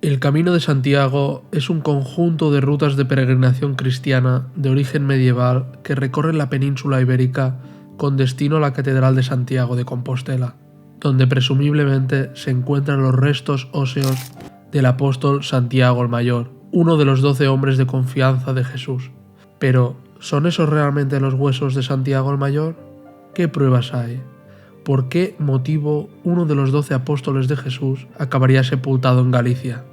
El Camino de Santiago es un conjunto de rutas de peregrinación cristiana de origen medieval que recorren la península ibérica con destino a la Catedral de Santiago de Compostela, donde presumiblemente se encuentran los restos óseos del apóstol Santiago el Mayor, uno de los 12 hombres de confianza de Jesús. Pero, ¿son esos realmente los huesos de Santiago el Mayor? ¿Qué pruebas hay? ¿Por qué motivo uno de los 12 apóstoles de Jesús acabaría sepultado en Galicia?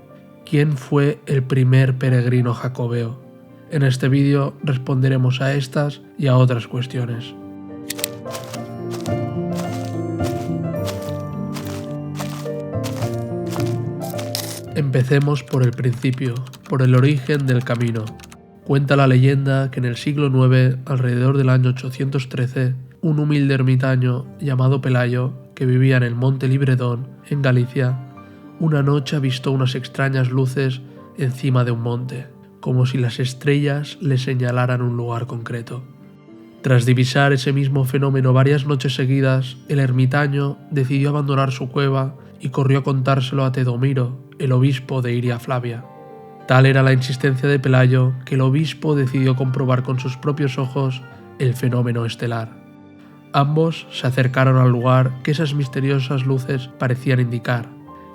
¿Quién fue el primer peregrino jacobeo? En este vídeo responderemos a estas y a otras cuestiones. Empecemos por el principio, por el origen del camino. Cuenta la leyenda que en el siglo IX, alrededor del año 813, un humilde ermitaño llamado Pelayo, que vivía en el monte Libredón, en Galicia, una noche avistó unas extrañas luces encima de un monte, como si las estrellas le señalaran un lugar concreto. Tras divisar ese mismo fenómeno varias noches seguidas, el ermitaño decidió abandonar su cueva y corrió a contárselo a Teodomiro, el obispo de Iria Flavia. Tal era la insistencia de Pelayo que el obispo decidió comprobar con sus propios ojos el fenómeno estelar. Ambos se acercaron al lugar que esas misteriosas luces parecían indicar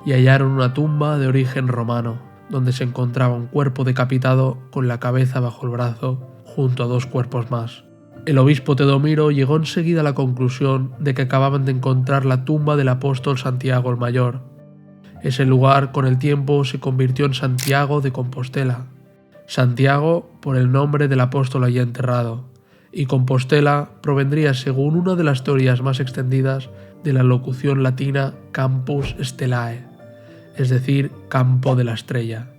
y hallaron una tumba de origen romano, donde se encontraba un cuerpo decapitado con la cabeza bajo el brazo junto a dos cuerpos más. El obispo Teodomiro llegó enseguida a la conclusión de que acababan de encontrar la tumba del apóstol Santiago el Mayor. Ese lugar con el tiempo se convirtió en Santiago de Compostela. Santiago por el nombre del apóstol allí enterrado, y Compostela provendría, según una de las teorías más extendidas, de la locución latina Campus Stellae, es decir, campo de la estrella,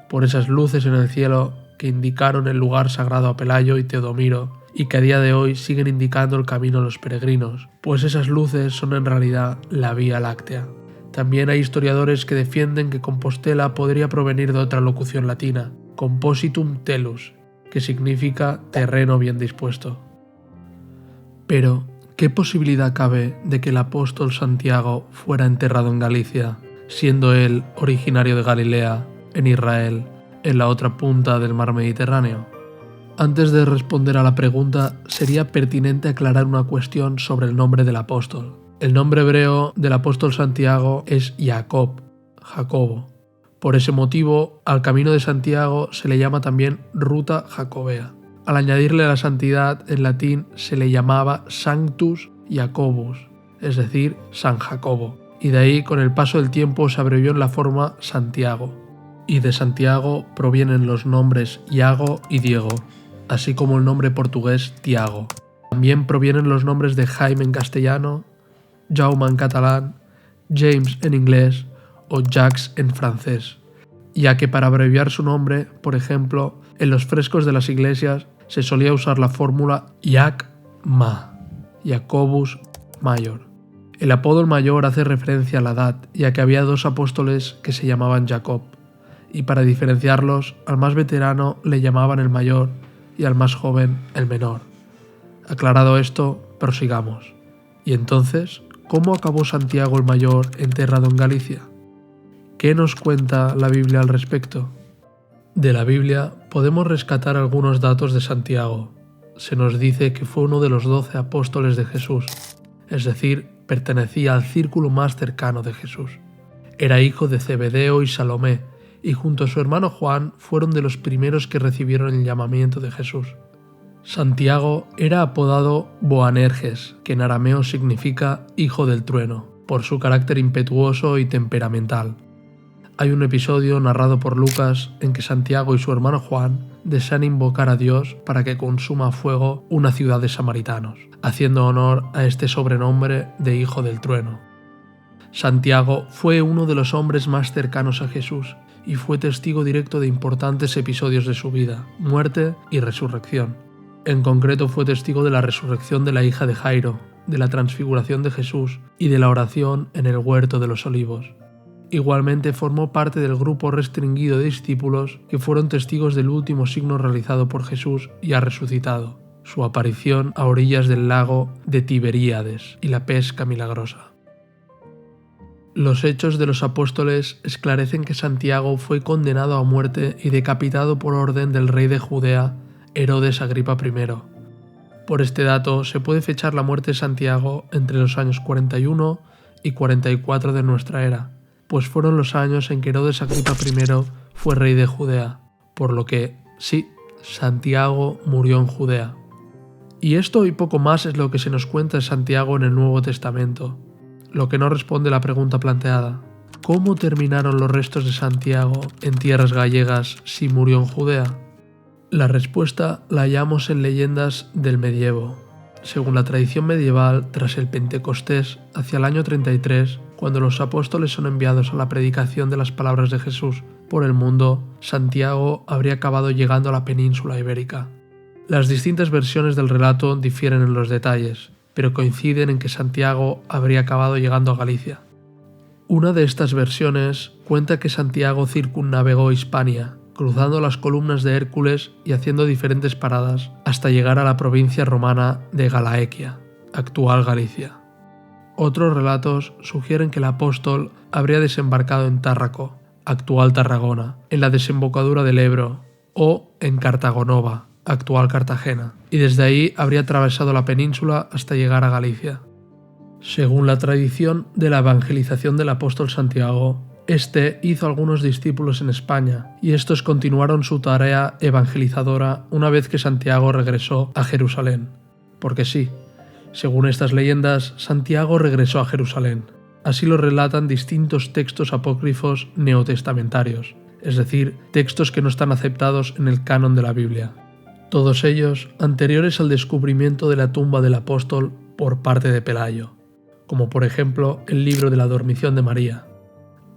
por esas luces en el cielo que indicaron el lugar sagrado a Pelayo y Teodomiro, y que a día de hoy siguen indicando el camino a los peregrinos, pues esas luces son en realidad la Vía Láctea. También hay historiadores que defienden que Compostela podría provenir de otra locución latina, Compositum Tellus, que significa terreno bien dispuesto. Pero, ¿qué posibilidad cabe de que el apóstol Santiago fuera enterrado en Galicia, siendo él originario de Galilea, en Israel, en la otra punta del mar Mediterráneo? Antes de responder a la pregunta, sería pertinente aclarar una cuestión sobre el nombre del apóstol. El nombre hebreo del apóstol Santiago es Jacobo. Por ese motivo, al Camino de Santiago se le llama también Ruta Jacobea. Al añadirle la santidad, en latín se le llamaba Sanctus Jacobus, es decir, San Jacobo, y de ahí con el paso del tiempo se abrevió en la forma Santiago. Y de Santiago provienen los nombres Iago y Diego, así como el nombre portugués Tiago. También provienen los nombres de Jaime en castellano, Jaume en catalán, James en inglés o Jacques en francés, ya que para abreviar su nombre, por ejemplo, en los frescos de las iglesias se solía usar la fórmula Jac-Ma, Jacobus Mayor. El apodo mayor hace referencia a la edad, ya que había dos apóstoles que se llamaban Jacob, y para diferenciarlos, al más veterano le llamaban el mayor y al más joven el menor. Aclarado esto, prosigamos. ¿Y entonces, cómo acabó Santiago el Mayor enterrado en Galicia? ¿Qué nos cuenta la Biblia al respecto? De la Biblia podemos rescatar algunos datos de Santiago. Se nos dice que fue uno de los 12 apóstoles de Jesús, es decir, pertenecía al círculo más cercano de Jesús. Era hijo de Zebedeo y Salomé, y junto a su hermano Juan fueron de los primeros que recibieron el llamamiento de Jesús. Santiago era apodado Boanerges, que en arameo significa hijo del trueno, por su carácter impetuoso y temperamental. Hay un episodio narrado por Lucas en que Santiago y su hermano Juan desean invocar a Dios para que consuma a fuego una ciudad de samaritanos, haciendo honor a este sobrenombre de hijo del trueno. Santiago fue uno de los hombres más cercanos a Jesús y fue testigo directo de importantes episodios de su vida, muerte y resurrección. En concreto fue testigo de la resurrección de la hija de Jairo, de la transfiguración de Jesús y de la oración en el huerto de los olivos. Igualmente formó parte del grupo restringido de discípulos que fueron testigos del último signo realizado por Jesús y ha resucitado, su aparición a orillas del lago de Tiberíades y la pesca milagrosa. Los Hechos de los Apóstoles esclarecen que Santiago fue condenado a muerte y decapitado por orden del rey de Judea, Herodes Agripa I. Por este dato se puede fechar la muerte de Santiago entre los años 41 y 44 de nuestra era, pues fueron los años en que Herodes Agripa I fue rey de Judea, por lo que, sí, Santiago murió en Judea. Y esto y poco más es lo que se nos cuenta de Santiago en el Nuevo Testamento, lo que no responde a la pregunta planteada: ¿cómo terminaron los restos de Santiago en tierras gallegas si murió en Judea? La respuesta la hallamos en leyendas del medievo. Según la tradición medieval, tras el Pentecostés, hacia el año 33, cuando los apóstoles son enviados a la predicación de las palabras de Jesús por el mundo, Santiago habría acabado llegando a la península ibérica. Las distintas versiones del relato difieren en los detalles, pero coinciden en que Santiago habría acabado llegando a Galicia. Una de estas versiones cuenta que Santiago circunnavegó Hispania, cruzando las columnas de Hércules y haciendo diferentes paradas hasta llegar a la provincia romana de Galaequia, actual Galicia. Otros relatos sugieren que el apóstol habría desembarcado en Tárraco, actual Tarragona, en la desembocadura del Ebro, o en Cartagonova, actual Cartagena, y desde ahí habría atravesado la península hasta llegar a Galicia. Según la tradición de la evangelización del apóstol Santiago, este hizo algunos discípulos en España, y estos continuaron su tarea evangelizadora una vez que Santiago regresó a Jerusalén. Porque sí, según estas leyendas, Santiago regresó a Jerusalén. Así lo relatan distintos textos apócrifos neotestamentarios, es decir, textos que no están aceptados en el canon de la Biblia. Todos ellos anteriores al descubrimiento de la tumba del apóstol por parte de Pelayo, como por ejemplo el libro de la dormición de María.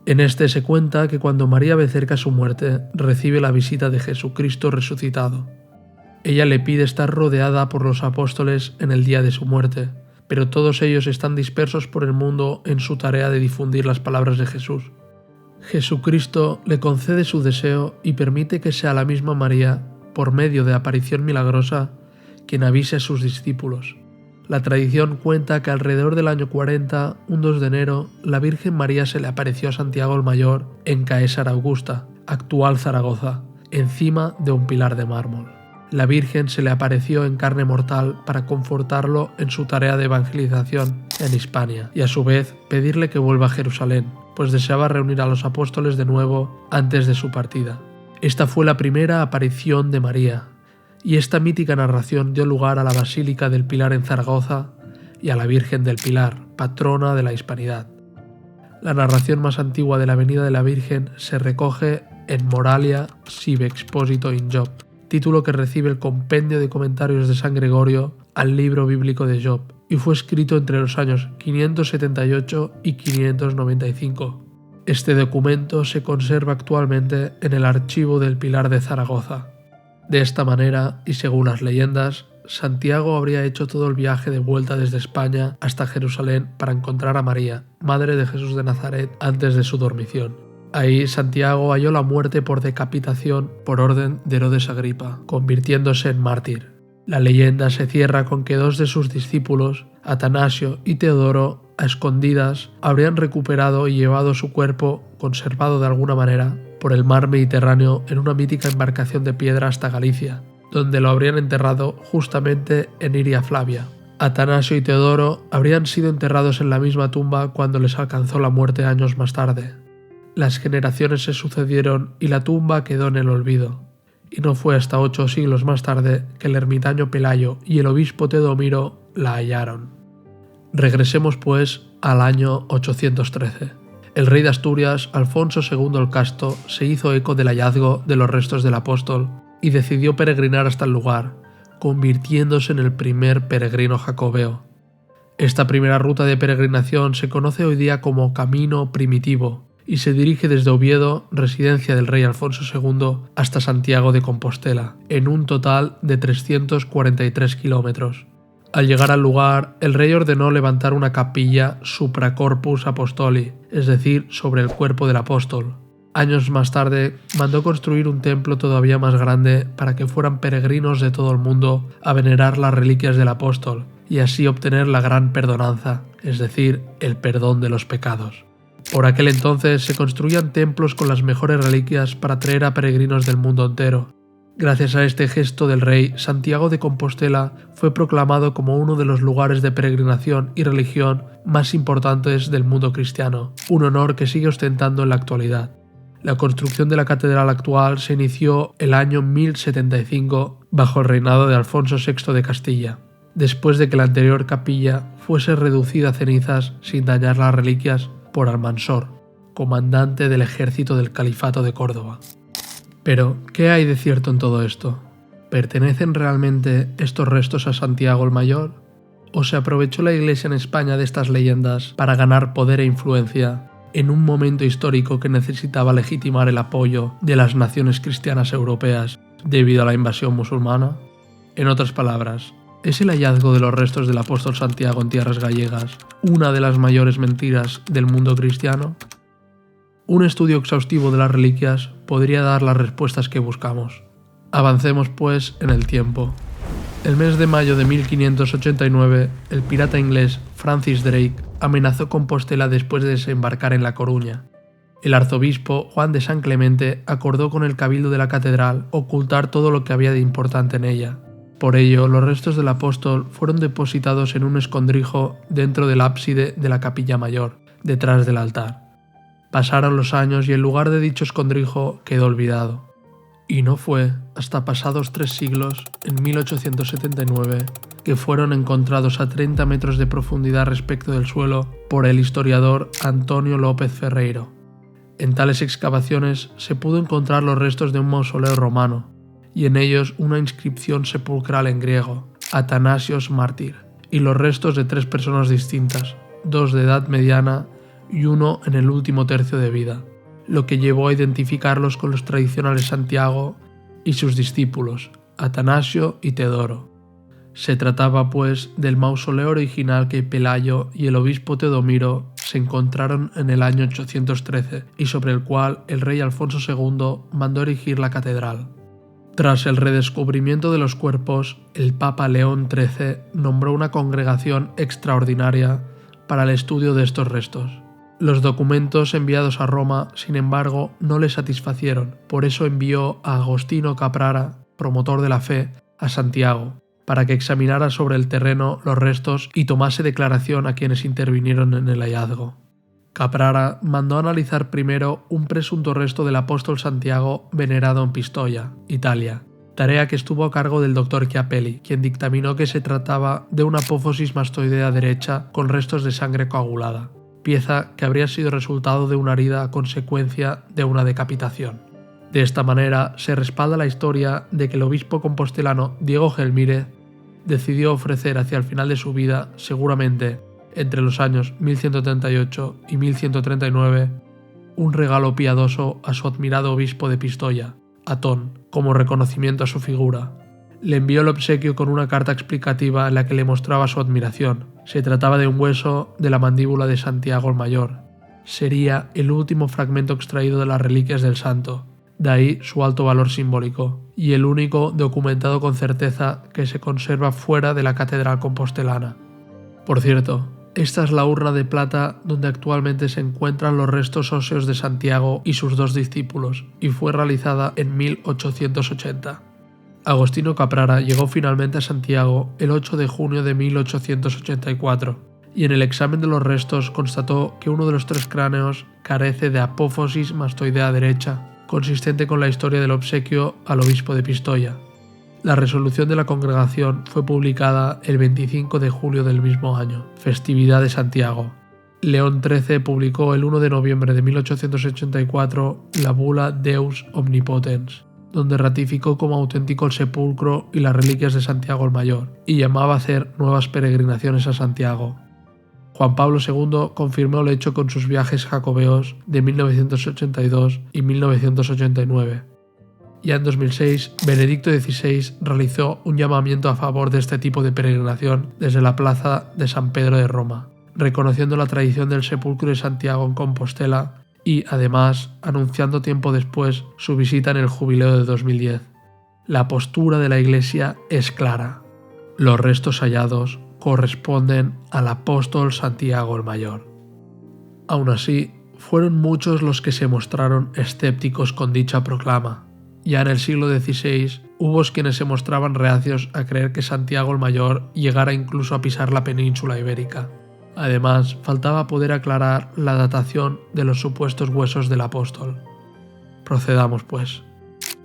En este se cuenta que cuando María ve cerca su muerte, recibe la visita de Jesucristo resucitado. Ella le pide estar rodeada por los apóstoles en el día de su muerte, pero todos ellos están dispersos por el mundo en su tarea de difundir las palabras de Jesús. Jesucristo le concede su deseo y permite que sea la misma María, por medio de aparición milagrosa, quien avise a sus discípulos. La tradición cuenta que alrededor del año 40, un 2 de enero, la Virgen María se le apareció a Santiago el Mayor en Caesar Augusta, actual Zaragoza, encima de un pilar de mármol. La Virgen se le apareció en carne mortal para confortarlo en su tarea de evangelización en Hispania y a su vez pedirle que vuelva a Jerusalén, pues deseaba reunir a los apóstoles de nuevo antes de su partida. Esta fue la primera aparición de María, y esta mítica narración dio lugar a la Basílica del Pilar en Zaragoza y a la Virgen del Pilar, patrona de la hispanidad. La narración más antigua de la venida de la Virgen se recoge en Moralia sive exposito in Job, título que recibe el compendio de comentarios de San Gregorio al libro bíblico de Job, y fue escrito entre los años 578 y 595. Este documento se conserva actualmente en el archivo del Pilar de Zaragoza. De esta manera, y según las leyendas, Santiago habría hecho todo el viaje de vuelta desde España hasta Jerusalén para encontrar a María, madre de Jesús de Nazaret, antes de su dormición. Ahí Santiago halló la muerte por decapitación por orden de Herodes Agripa, convirtiéndose en mártir. La leyenda se cierra con que dos de sus discípulos, Atanasio y Teodoro, a escondidas, habrían recuperado y llevado su cuerpo, conservado de alguna manera, por el mar Mediterráneo en una mítica embarcación de piedra hasta Galicia, donde lo habrían enterrado justamente en Iria Flavia. Atanasio y Teodoro habrían sido enterrados en la misma tumba cuando les alcanzó la muerte años más tarde. Las generaciones se sucedieron y la tumba quedó en el olvido, y no fue hasta 8 siglos más tarde que el ermitaño Pelayo y el obispo Teodomiro la hallaron. Regresemos pues al año 813. El rey de Asturias, Alfonso II el Casto, se hizo eco del hallazgo de los restos del apóstol y decidió peregrinar hasta el lugar, convirtiéndose en el primer peregrino jacobeo. Esta primera ruta de peregrinación se conoce hoy día como Camino Primitivo y se dirige desde Oviedo, residencia del rey Alfonso II, hasta Santiago de Compostela, en un total de 343 kilómetros. Al llegar al lugar, el rey ordenó levantar una capilla supra corpus apostoli, es decir, sobre el cuerpo del apóstol. Años más tarde, mandó construir un templo todavía más grande para que fueran peregrinos de todo el mundo a venerar las reliquias del apóstol y así obtener la gran perdonanza, es decir, el perdón de los pecados. Por aquel entonces se construían templos con las mejores reliquias para atraer a peregrinos del mundo entero. Gracias a este gesto del rey, Santiago de Compostela fue proclamado como uno de los lugares de peregrinación y religión más importantes del mundo cristiano, un honor que sigue ostentando en la actualidad. La construcción de la catedral actual se inició el año 1075 bajo el reinado de Alfonso VI de Castilla, después de que la anterior capilla fuese reducida a cenizas sin dañar las reliquias por Almansor, comandante del ejército del Califato de Córdoba. Pero, ¿qué hay de cierto en todo esto? ¿Pertenecen realmente estos restos a Santiago el Mayor? ¿O se aprovechó la Iglesia en España de estas leyendas para ganar poder e influencia en un momento histórico que necesitaba legitimar el apoyo de las naciones cristianas europeas debido a la invasión musulmana? En otras palabras, ¿es el hallazgo de los restos del apóstol Santiago en tierras gallegas una de las mayores mentiras del mundo cristiano? Un estudio exhaustivo de las reliquias podría dar las respuestas que buscamos. Avancemos, pues, en el tiempo. El mes de mayo de 1589, el pirata inglés Francis Drake amenazó Compostela después de desembarcar en La Coruña. El arzobispo Juan de San Clemente acordó con el cabildo de la catedral ocultar todo lo que había de importante en ella. Por ello, los restos del apóstol fueron depositados en un escondrijo dentro del ábside de la capilla mayor, detrás del altar. Pasaron los años y el lugar de dicho escondrijo quedó olvidado. Y no fue hasta pasados 3 siglos, en 1879, que fueron encontrados a 30 metros de profundidad respecto del suelo por el historiador Antonio López Ferreiro. En tales excavaciones se pudo encontrar los restos de un mausoleo romano, y en ellos una inscripción sepulcral en griego, Atanasios mártir, y los restos de 3 personas distintas, 2 de edad mediana y 1 en el último tercio de vida, lo que llevó a identificarlos con los tradicionales Santiago y sus discípulos, Atanasio y Teodoro. Se trataba, pues, del mausoleo original que Pelayo y el obispo Teodomiro se encontraron en el año 813 y sobre el cual el rey Alfonso II mandó erigir la catedral. Tras el redescubrimiento de los cuerpos, el Papa León XIII nombró una congregación extraordinaria para el estudio de estos restos. Los documentos enviados a Roma, sin embargo, no le satisfacieron, por eso envió a Agostino Caprara, promotor de la fe, a Santiago, para que examinara sobre el terreno los restos y tomase declaración a quienes intervinieron en el hallazgo. Caprara mandó analizar primero un presunto resto del apóstol Santiago venerado en Pistoia, Italia, tarea que estuvo a cargo del doctor Chiapelli, quien dictaminó que se trataba de una apófisis mastoidea derecha con restos de sangre coagulada, pieza que habría sido resultado de una herida a consecuencia de una decapitación. De esta manera se respalda la historia de que el obispo compostelano Diego Gelmírez decidió ofrecer hacia el final de su vida, seguramente entre los años 1138 y 1139, un regalo piadoso a su admirado obispo de Pistoia, Atón, como reconocimiento a su figura. Le envió el obsequio con una carta explicativa en la que le mostraba su admiración. Se trataba de un hueso de la mandíbula de Santiago el Mayor. Sería el último fragmento extraído de las reliquias del santo, de ahí su alto valor simbólico, y el único documentado con certeza que se conserva fuera de la catedral compostelana. Por cierto, esta es la urna de plata donde actualmente se encuentran los restos óseos de Santiago y sus 2 discípulos, y fue realizada en 1880. Agostino Caprara llegó finalmente a Santiago el 8 de junio de 1884 y en el examen de los restos constató que uno de los 3 cráneos carece de apófisis mastoidea derecha, consistente con la historia del obsequio al obispo de Pistoia. La resolución de la congregación fue publicada el 25 de julio del mismo año, festividad de Santiago. León XIII publicó el 1 de noviembre de 1884 la bula Deus Omnipotens, donde ratificó como auténtico el sepulcro y las reliquias de Santiago el Mayor, y llamaba a hacer nuevas peregrinaciones a Santiago. Juan Pablo II confirmó el hecho con sus viajes jacobeos de 1982 y 1989. Ya en 2006, Benedicto XVI realizó un llamamiento a favor de este tipo de peregrinación desde la plaza de San Pedro de Roma, reconociendo la tradición del sepulcro de Santiago en Compostela y, además, anunciando tiempo después su visita en el jubileo de 2010. La postura de la Iglesia es clara. Los restos hallados corresponden al apóstol Santiago el Mayor. Aún así, fueron muchos los que se mostraron escépticos con dicha proclama. Ya en el siglo XVI hubo quienes se mostraban reacios a creer que Santiago el Mayor llegara incluso a pisar la península ibérica. Además, faltaba poder aclarar la datación de los supuestos huesos del apóstol. Procedamos pues.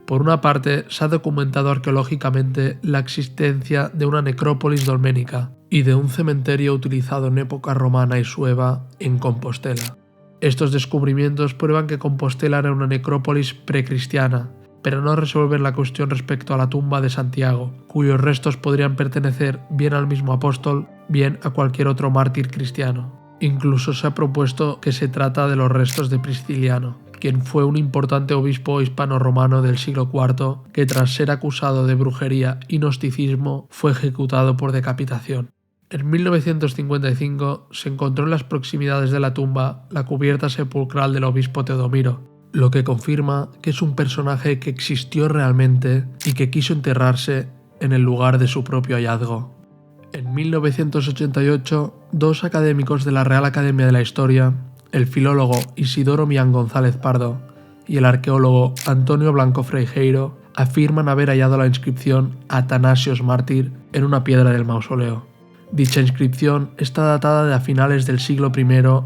Por una parte, se ha documentado arqueológicamente la existencia de una necrópolis dolménica y de un cementerio utilizado en época romana y sueva en Compostela. Estos descubrimientos prueban que Compostela era una necrópolis precristiana, pero no resuelven la cuestión respecto a la tumba de Santiago, cuyos restos podrían pertenecer bien al mismo apóstol, bien a cualquier otro mártir cristiano. Incluso se ha propuesto que se trata de los restos de Prisciliano, quien fue un importante obispo hispano-romano del siglo IV que, tras ser acusado de brujería y gnosticismo, fue ejecutado por decapitación. En 1955 se encontró en las proximidades de la tumba la cubierta sepulcral del obispo Teodomiro, lo que confirma que es un personaje que existió realmente y que quiso enterrarse en el lugar de su propio hallazgo. En 1988, dos académicos de la Real Academia de la Historia, el filólogo Isidoro Millán González Pardo y el arqueólogo Antonio Blanco Freijeiro, afirman haber hallado la inscripción Atanasios Mártir en una piedra del mausoleo. Dicha inscripción está datada de a finales del siglo I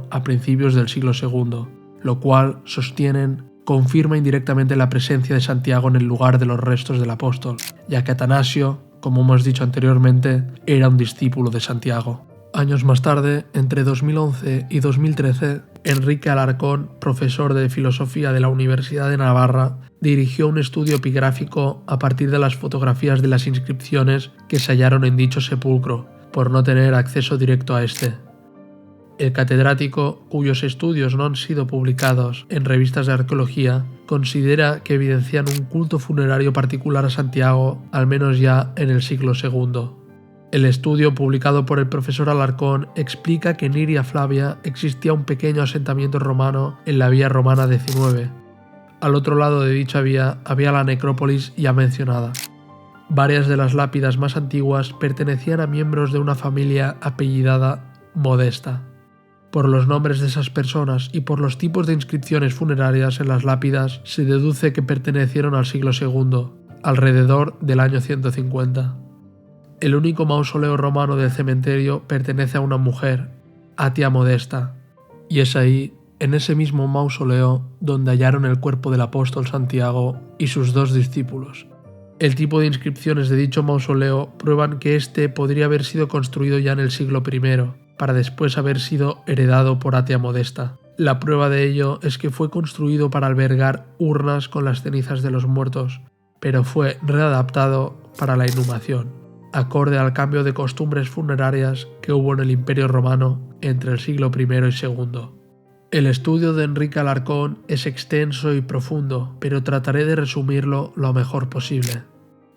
a principios del siglo II, lo cual, sostienen, confirma indirectamente la presencia de Santiago en el lugar de los restos del apóstol, ya que Atanasio, como hemos dicho anteriormente, era un discípulo de Santiago. Años más tarde, entre 2011 y 2013, Enrique Alarcón, profesor de filosofía de la Universidad de Navarra, dirigió un estudio epigráfico a partir de las fotografías de las inscripciones que se hallaron en dicho sepulcro, por no tener acceso directo a este. El catedrático, cuyos estudios no han sido publicados en revistas de arqueología, considera que evidencian un culto funerario particular a Santiago, al menos ya en el siglo II. El estudio publicado por el profesor Alarcón explica que en Iria Flavia existía un pequeño asentamiento romano en la vía romana 19. Al otro lado de dicha vía había la necrópolis ya mencionada. Varias de las lápidas más antiguas pertenecían a miembros de una familia apellidada Modesta. Por los nombres de esas personas y por los tipos de inscripciones funerarias en las lápidas se deduce que pertenecieron al siglo II, alrededor del año 150. El único mausoleo romano del cementerio pertenece a una mujer, Atia Modesta, y es ahí, en ese mismo mausoleo, donde hallaron el cuerpo del apóstol Santiago y sus dos discípulos. El tipo de inscripciones de dicho mausoleo prueban que éste podría haber sido construido ya en el siglo I, para después haber sido heredado por Atia Modesta. La prueba de ello es que fue construido para albergar urnas con las cenizas de los muertos, pero fue readaptado para la inhumación, acorde al cambio de costumbres funerarias que hubo en el Imperio Romano entre el siglo I y II. El estudio de Enrique Alarcón es extenso y profundo, pero trataré de resumirlo lo mejor posible.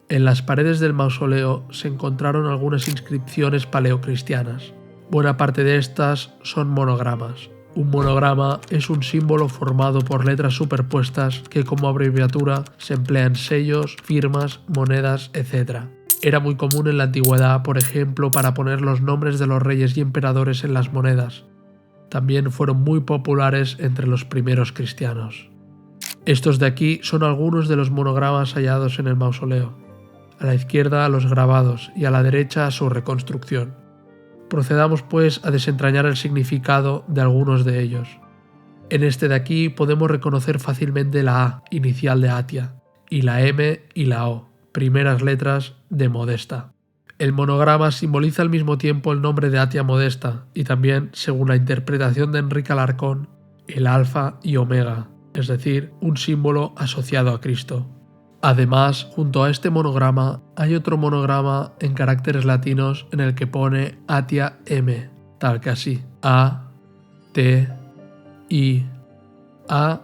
En las paredes del mausoleo se encontraron algunas inscripciones paleocristianas. Buena parte de estas son monogramas. Un monograma es un símbolo formado por letras superpuestas que como abreviatura se emplea en sellos, firmas, monedas, etc. Era muy común en la antigüedad, por ejemplo, para poner los nombres de los reyes y emperadores en las monedas. También fueron muy populares entre los primeros cristianos. Estos de aquí son algunos de los monogramas hallados en el mausoleo. A la izquierda los grabados y a la derecha su reconstrucción. Procedamos pues a desentrañar el significado de algunos de ellos. En este de aquí podemos reconocer fácilmente la A, inicial de Atia, y la M y la O, primeras letras de Modesta. El monograma simboliza al mismo tiempo el nombre de Atia Modesta y también, según la interpretación de Enrique Alarcón, el alfa y omega, es decir, un símbolo asociado a Cristo. Además, junto a este monograma hay otro monograma en caracteres latinos en el que pone Atia M, tal que así, A, T, I, A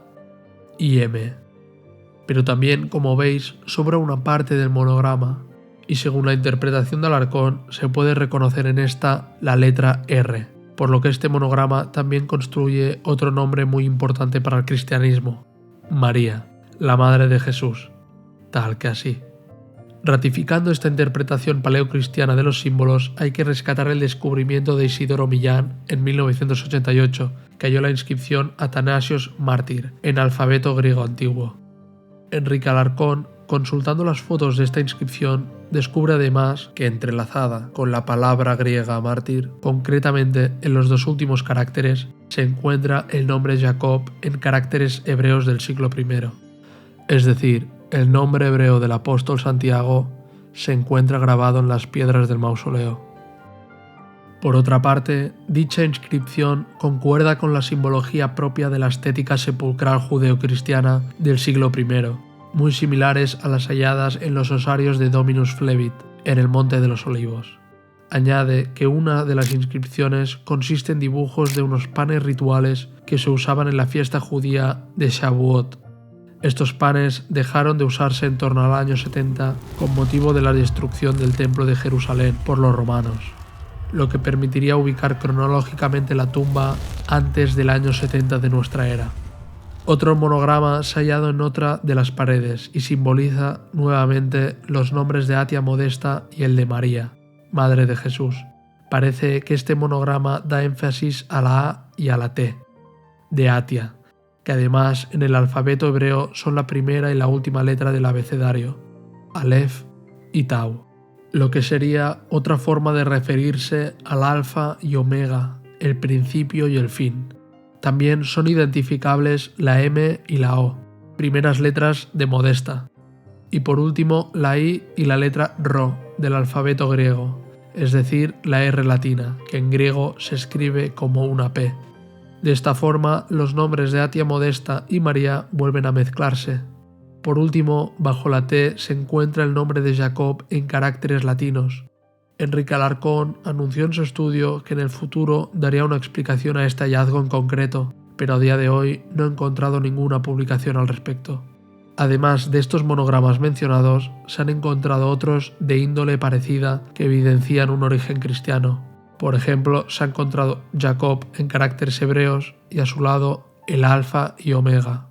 y M. Pero también, como veis, sobra una parte del monograma, y según la interpretación de Alarcón se puede reconocer en esta la letra R, por lo que este monograma también construye otro nombre muy importante para el cristianismo, María, la Madre de Jesús, tal que así. Ratificando esta interpretación paleocristiana de los símbolos, hay que rescatar el descubrimiento de Isidoro Millán en 1988, que halló la inscripción Athanasios Mártir en alfabeto griego antiguo. Enrique Alarcón, consultando las fotos de esta inscripción, descubre además que entrelazada con la palabra griega mártir, concretamente en los dos últimos caracteres, se encuentra el nombre Jacob en caracteres hebreos del siglo I. Es decir, el nombre hebreo del apóstol Santiago se encuentra grabado en las piedras del mausoleo. Por otra parte, dicha inscripción concuerda con la simbología propia de la estética sepulcral judeocristiana del siglo I, muy similares a las halladas en los osarios de Dominus Flevit, en el Monte de los Olivos. Añade que una de las inscripciones consiste en dibujos de unos panes rituales que se usaban en la fiesta judía de Shavuot. Estos panes dejaron de usarse en torno al año 70 con motivo de la destrucción del Templo de Jerusalén por los romanos, lo que permitiría ubicar cronológicamente la tumba antes del año 70 de nuestra era. Otro monograma se ha hallado en otra de las paredes y simboliza nuevamente los nombres de Atia Modesta y el de María, Madre de Jesús. Parece que este monograma da énfasis a la A y a la T, de Atia, que además en el alfabeto hebreo son la primera y la última letra del abecedario, Aleph y Tau, lo que sería otra forma de referirse al alfa y omega, el principio y el fin. También son identificables la M y la O, primeras letras de Modesta, y por último la I y la letra Rho del alfabeto griego, es decir, la R latina, que en griego se escribe como una P. De esta forma, los nombres de Atia Modesta y María vuelven a mezclarse. Por último, bajo la T se encuentra el nombre de Jacob en caracteres latinos. Enrique Alarcón anunció en su estudio que en el futuro daría una explicación a este hallazgo en concreto, pero a día de hoy no ha encontrado ninguna publicación al respecto. Además de estos monogramas mencionados, se han encontrado otros de índole parecida que evidencian un origen cristiano. Por ejemplo, se ha encontrado Jacob en caracteres hebreos y a su lado el alfa y omega.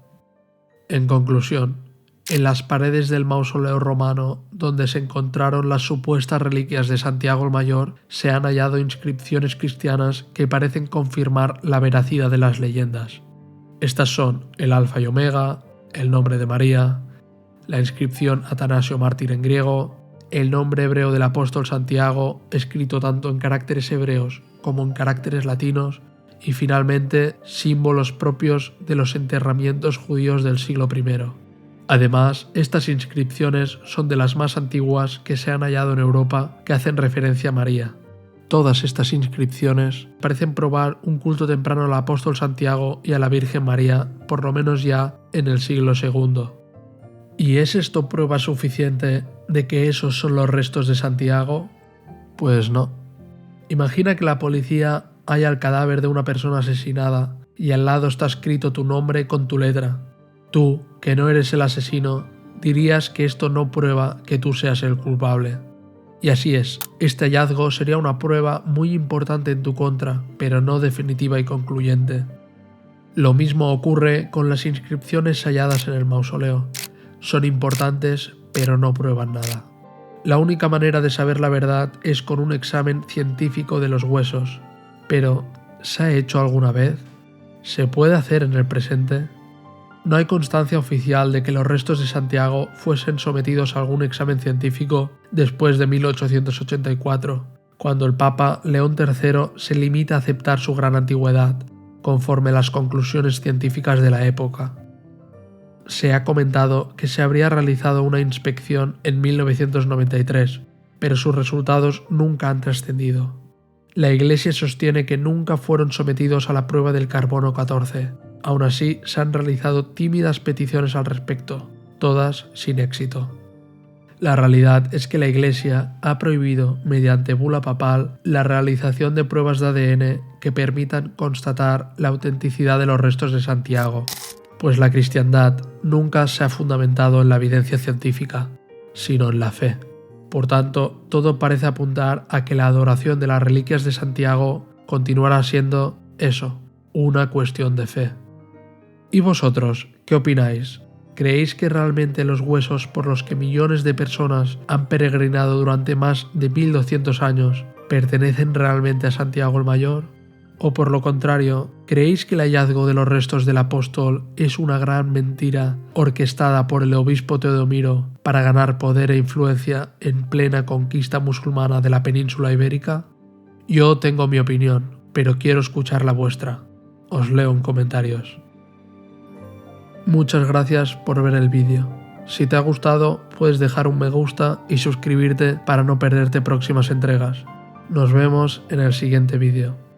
En conclusión, en las paredes del mausoleo romano, donde se encontraron las supuestas reliquias de Santiago el Mayor, se han hallado inscripciones cristianas que parecen confirmar la veracidad de las leyendas. Estas son el alfa y omega, el nombre de María, la inscripción Atanasio Mártir en griego, el nombre hebreo del apóstol Santiago, escrito tanto en caracteres hebreos como en caracteres latinos, y finalmente símbolos propios de los enterramientos judíos del siglo I. Además, estas inscripciones son de las más antiguas que se han hallado en Europa que hacen referencia a María. Todas estas inscripciones parecen probar un culto temprano al apóstol Santiago y a la Virgen María, por lo menos ya en el siglo II. ¿Y es esto prueba suficiente de que esos son los restos de Santiago? Pues no. Imagina que la policía halla el cadáver de una persona asesinada y al lado está escrito tu nombre con tu letra. Tú, que no eres el asesino, dirías que esto no prueba que tú seas el culpable. Y así es, este hallazgo sería una prueba muy importante en tu contra, pero no definitiva y concluyente. Lo mismo ocurre con las inscripciones halladas en el mausoleo. Son importantes, pero no prueban nada. La única manera de saber la verdad es con un examen científico de los huesos. Pero, ¿se ha hecho alguna vez? ¿Se puede hacer en el presente? No hay constancia oficial de que los restos de Santiago fuesen sometidos a algún examen científico después de 1884, cuando el Papa León III se limita a aceptar su gran antigüedad, conforme a las conclusiones científicas de la época. Se ha comentado que se habría realizado una inspección en 1993, pero sus resultados nunca han trascendido. La Iglesia sostiene que nunca fueron sometidos a la prueba del carbono 14. Aún así, se han realizado tímidas peticiones al respecto, todas sin éxito. La realidad es que la Iglesia ha prohibido, mediante bula papal, la realización de pruebas de ADN que permitan constatar la autenticidad de los restos de Santiago, pues la cristiandad nunca se ha fundamentado en la evidencia científica, sino en la fe. Por tanto, todo parece apuntar a que la adoración de las reliquias de Santiago continuará siendo eso, una cuestión de fe. ¿Y vosotros qué opináis? ¿Creéis que realmente los huesos por los que millones de personas han peregrinado durante más de 1200 años pertenecen realmente a Santiago el Mayor? ¿O por lo contrario, creéis que el hallazgo de los restos del apóstol es una gran mentira orquestada por el obispo Teodomiro para ganar poder e influencia en plena conquista musulmana de la península ibérica? Yo tengo mi opinión, pero quiero escuchar la vuestra. Os leo en comentarios. Muchas gracias por ver el vídeo. Si te ha gustado, puedes dejar un me gusta y suscribirte para no perderte próximas entregas. Nos vemos en el siguiente vídeo.